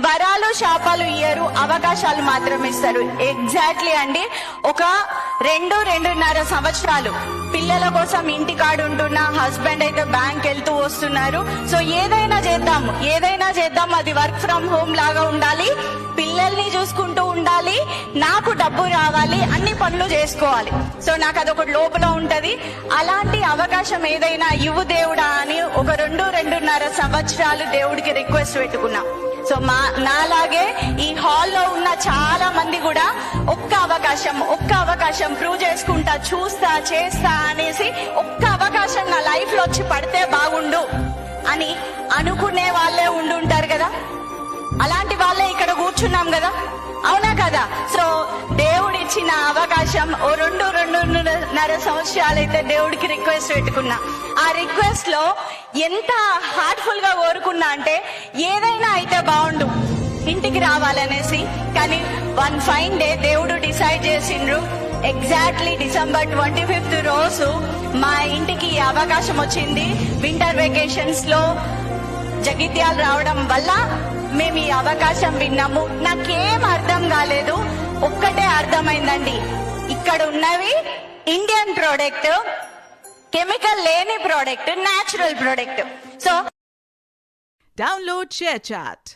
వరాలు శాపాలు ఇయ్యరు, అవకాశాలు మాత్రమే ఇస్తారు. ఎగ్జాక్ట్లీ అండి. ఒక 2-2.5 సంవత్సరాలు పిల్లల కోసం ఇంటికాడు ఉంటున్న హస్బెండ్ అయితే బ్యాంక్ వెళ్తూ వస్తున్నారు. సో ఏదైనా చేద్దాం, అది వర్క్ ఫ్రమ్ హోమ్ లాగా ఉండాలి, పిల్లల్ని చూసుకుంటూ ఉండాలి, నాకు డబ్బు రావాలి, అన్ని పనులు చేసుకోవాలి. సో నాకు అదొకటి లోపల ఉంటది. అలాంటి అవకాశం ఏదైనా ఇవ్వు దేవుడా అని ఒక 2-2.5 సంవత్సరాలు దేవుడికి రిక్వెస్ట్ పెట్టుకున్నా. సో నాలాగే ఈ హాల్లో ఉన్న చాలా మంది కూడా ఒక్క అవకాశం ప్రూవ్ చేసుకుంటా, చూస్తా, చేస్తా అనేసి ఒక్క అవకాశం నా లైఫ్ లో వచ్చి పడితే బాగుండు అని అనుకునే వాళ్ళే ఉండుంటారు కదా. అలాంటి వాళ్ళే ఇక్కడ కూర్చున్నాం కదా, అవునా కదా? సో దేవుడు ఇచ్చిన అవకాశం ఓ 2-2.5 సంవత్సరాలు అయితే దేవుడికి రిక్వెస్ట్ పెట్టుకున్నా. ఆ రిక్వెస్ట్ లో ఎంత హార్ట్ఫుల్ గా కోరుకున్నా అంటే ఏదైనా అయితే బాగుండు, ఇంటికి రావాలనేసి. కానీ వన్ ఫైన్ డే దేవుడు డిసైడ్ చేసిండ్రు. ఎగ్జాక్ట్లీ డిసెంబర్ 25th రోజు మా ఇంటికి ఈ అవకాశం వచ్చింది. వింటర్ వెకేషన్స్ లో జగిత్యాల రావడం వల్ల మేము ఈ అవకాశం విన్నాము. నాకేం అర్థం కాలేదు, ఒక్కటే అర్థమైందండి, ఇక్కడ ఉన్నవి ఇండియన్ ప్రోడక్ట్, కెమికల్ లేని product, natural product. So Download ShareChat.